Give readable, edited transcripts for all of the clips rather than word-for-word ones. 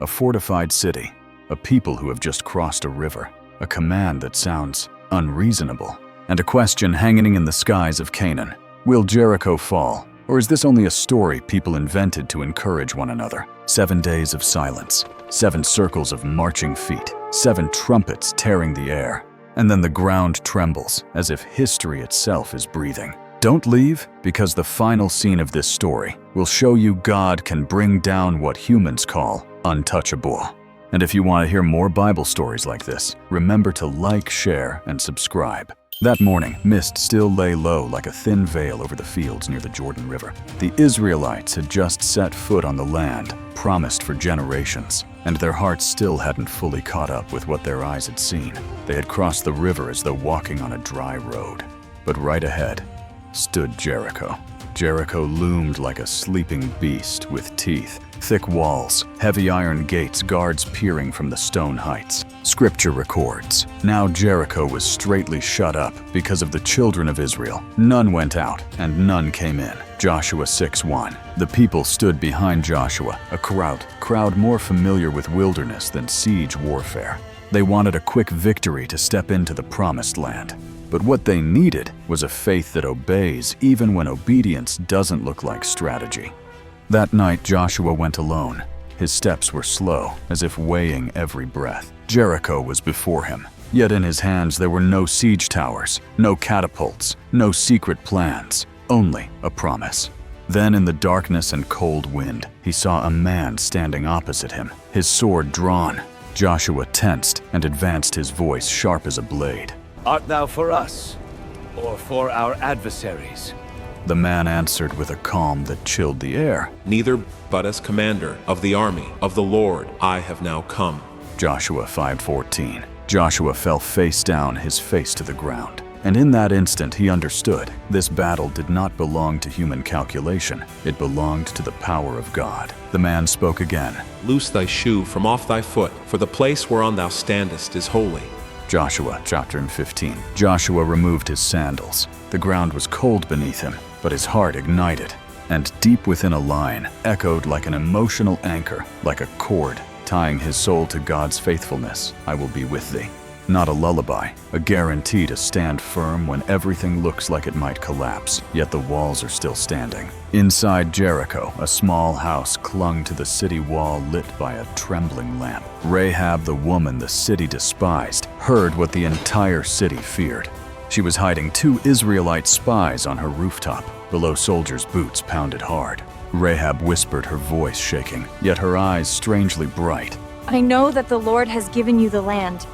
A fortified city, a people who have just crossed a river, a command that sounds unreasonable, and a question hanging in the skies of Canaan. Will Jericho fall? Or is this only a story people invented to encourage one another? 7 days of silence, 7 circles of marching feet, 7 trumpets tearing the air, and then the ground trembles as if history itself is breathing. Don't leave, because the final scene of this story will show you God can bring down what humans call untouchable. And if you want to hear more Bible stories like this, remember to like, share, and subscribe. That morning, mist still lay low like a thin veil over the fields near the Jordan River. The Israelites had just set foot on the land, promised for generations, and their hearts still hadn't fully caught up with what their eyes had seen. They had crossed the river as though walking on a dry road. But right ahead stood Jericho. Jericho loomed like a sleeping beast with teeth, thick walls, heavy iron gates, guards peering from the stone heights. Scripture records, now Jericho was straitly shut up because of the children of Israel. None went out, and none came in. Joshua 6:1. The people stood behind Joshua, a crowd more familiar with wilderness than siege warfare. They wanted a quick victory to step into the promised land. But what they needed was a faith that obeys even when obedience doesn't look like strategy. That night, Joshua went alone. His steps were slow, as if weighing every breath. Jericho was before him, yet in his hands there were no siege towers, no catapults, no secret plans, only a promise. Then in the darkness and cold wind, he saw a man standing opposite him, his sword drawn. Joshua tensed and advanced, his voice sharp as a blade. Art thou for us, or for our adversaries? The man answered with a calm that chilled the air. Neither, but as commander of the army of the Lord, I have now come. Joshua 5:14. Joshua fell face down, his face to the ground. And in that instant he understood, this battle did not belong to human calculation. It belonged to the power of God. The man spoke again. Loose thy shoe from off thy foot, for the place whereon thou standest is holy. Joshua chapter 15. Joshua removed his sandals. The ground was cold beneath him, but his heart ignited, and deep within a line echoed like an emotional anchor, like a cord tying his soul to God's faithfulness. I will be with thee. Not a lullaby, a guarantee to stand firm when everything looks like it might collapse, yet the walls are still standing. Inside Jericho, a small house clung to the city wall, lit by a trembling lamp. Rahab, the woman the city despised, heard what the entire city feared. She was hiding 2 Israelite spies on her rooftop. Below, soldiers' boots pounded hard. Rahab whispered, her voice shaking, yet her eyes strangely bright. I know that the Lord has given you the land,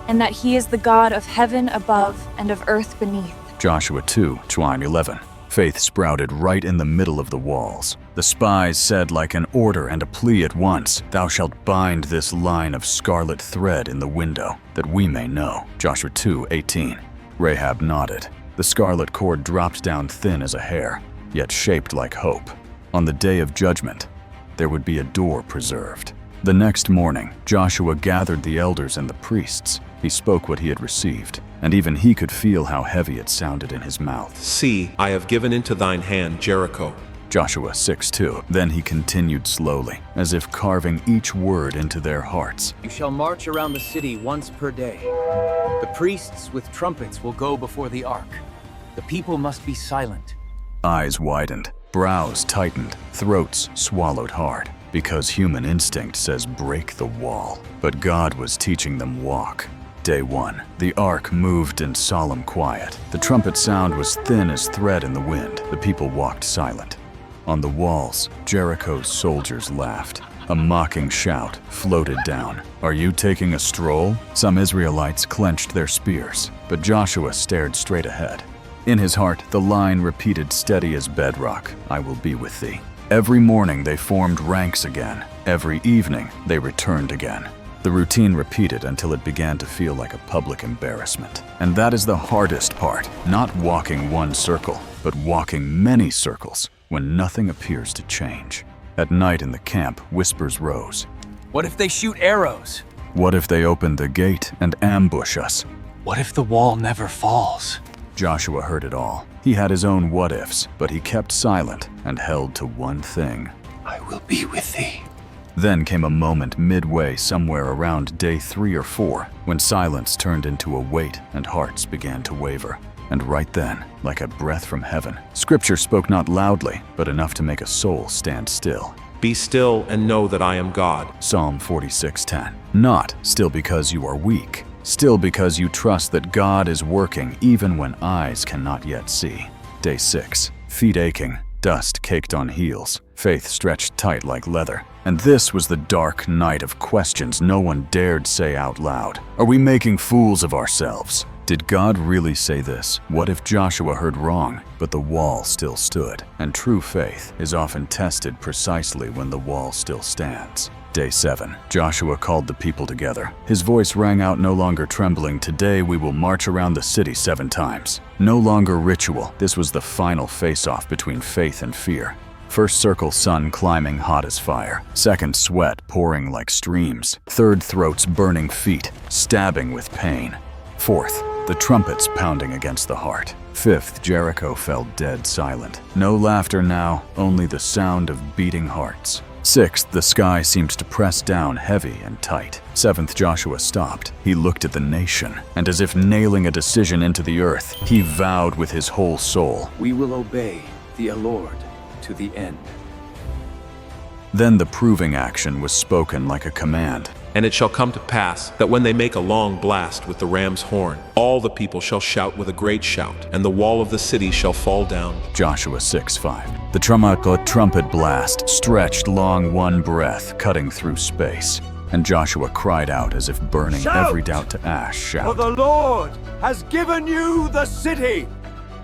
and that he is the God of heaven above and of earth beneath. Joshua 2:11. Faith sprouted right in the middle of the walls. The spies said like an order and a plea at once, "Thou shalt bind this line of scarlet thread in the window, that we may know." Joshua 2:18. Rahab nodded. The scarlet cord dropped down thin as a hair, yet shaped like hope. On the day of judgment, there would be a door preserved. The next morning, Joshua gathered the elders and the priests. He spoke what he had received, and even he could feel how heavy it sounded in his mouth. See, I have given into thine hand Jericho. Joshua 6:2. Then he continued slowly, as if carving each word into their hearts. You shall march around the city once per day. The priests with trumpets will go before the ark. The people must be silent. Eyes widened, brows tightened, throats swallowed hard, because human instinct says break the wall. But God was teaching them walk. Day 1. The ark moved in solemn quiet. The trumpet sound was thin as thread in the wind. The people walked silent. On the walls, Jericho's soldiers laughed. A mocking shout floated down. Are you taking a stroll? Some Israelites clenched their spears, but Joshua stared straight ahead. In his heart, the line repeated steady as bedrock, I will be with thee. Every morning they formed ranks again. Every evening they returned again. The routine repeated until it began to feel like a public embarrassment. And that is the hardest part, not walking one circle, but walking many circles when nothing appears to change. At night in the camp, whispers rose. What if they shoot arrows? What if they open the gate and ambush us? What if the wall never falls? Joshua heard it all. He had his own what-ifs, but he kept silent and held to one thing. I will be with thee. Then came a moment midway somewhere around day 3 or 4 when silence turned into a wait and hearts began to waver. And right then, like a breath from heaven, Scripture spoke not loudly, but enough to make a soul stand still. Be still and know that I am God. Psalm 46:10. Not still because you are weak, still because you trust that God is working even when eyes cannot yet see. Day 6. Feet aching, dust caked on heels, faith stretched tight like leather. And this was the dark night of questions no one dared say out loud. Are we making fools of ourselves? Did God really say this? What if Joshua heard wrong, but the wall still stood? And true faith is often tested precisely when the wall still stands. Day 7. Joshua called the people together. His voice rang out, no longer trembling. Today we will march around the city 7 times. No longer ritual. This was the final face-off between faith and fear. First circle, sun climbing hot as fire. Second, sweat pouring like streams. Third, throats burning, feet stabbing with pain. Fourth, the trumpets pounding against the heart. Fifth, Jericho fell dead silent. No laughter now, only the sound of beating hearts. Sixth, the sky seemed to press down heavy and tight. Seventh, Joshua stopped. He looked at the nation, and as if nailing a decision into the earth, he vowed with his whole soul, We will obey the Lord to the end. Then the proving action was spoken like a command. And it shall come to pass that when they make a long blast with the ram's horn, all the people shall shout with a great shout, and the wall of the city shall fall down. Joshua 6:5. The trumpet blast stretched long one breath, cutting through space. And Joshua cried out as if burning Shout! every doubt to ash. For Shout. the Lord has given you the city.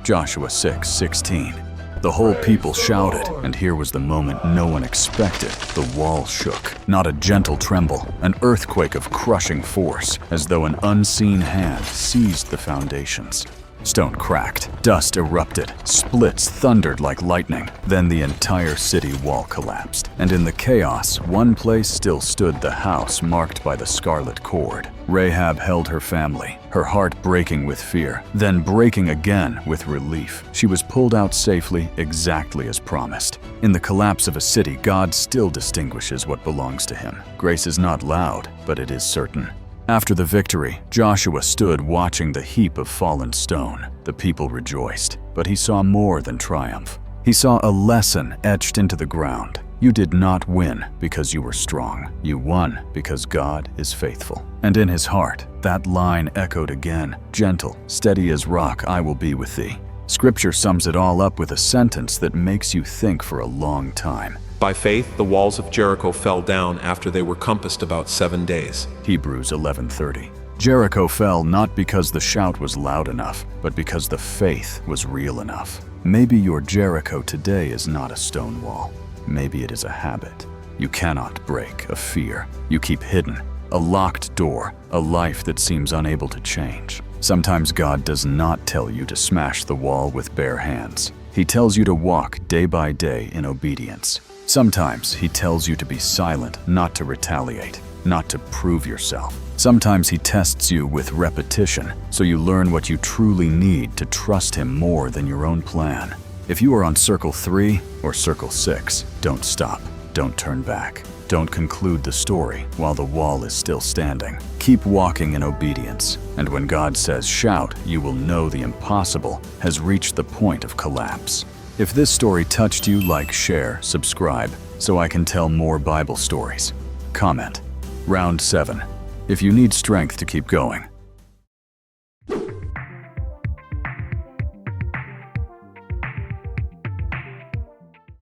Joshua 6:16. The whole people shouted, and here was the moment no one expected. The wall shook. Not a gentle tremble, an earthquake of crushing force, as though an unseen hand seized the foundations. Stone cracked, dust erupted, splits thundered like lightning. Then the entire city wall collapsed, and in the chaos, one place still stood, the house marked by the scarlet cord. Rahab held her family, her heart breaking with fear, then breaking again with relief. She was pulled out safely, exactly as promised. In the collapse of a city, God still distinguishes what belongs to him. Grace is not loud, but it is certain. After the victory, Joshua stood watching the heap of fallen stone. The people rejoiced, but he saw more than triumph. He saw a lesson etched into the ground. You did not win because you were strong. You won because God is faithful. And in his heart, that line echoed again, gentle, steady as rock, I will be with thee. Scripture sums it all up with a sentence that makes you think for a long time. By faith, the walls of Jericho fell down after they were compassed about 7 days. Hebrews 11:30. Jericho fell not because the shout was loud enough, but because the faith was real enough. Maybe your Jericho today is not a stone wall. Maybe it is a habit. You cannot break, a fear you keep hidden, a locked door, a life that seems unable to change. Sometimes God does not tell you to smash the wall with bare hands. He tells you to walk day by day in obedience. Sometimes he tells you to be silent, not to retaliate, not to prove yourself. Sometimes he tests you with repetition, so you learn what you truly need to trust him more than your own plan. If you are on circle 3 or circle 6, don't stop, don't turn back. Don't conclude the story while the wall is still standing. Keep walking in obedience, and when God says shout, you will know the impossible has reached the point of collapse. If this story touched you, like, share, subscribe, so I can tell more Bible stories. Comment. Round 7. If you need strength to keep going,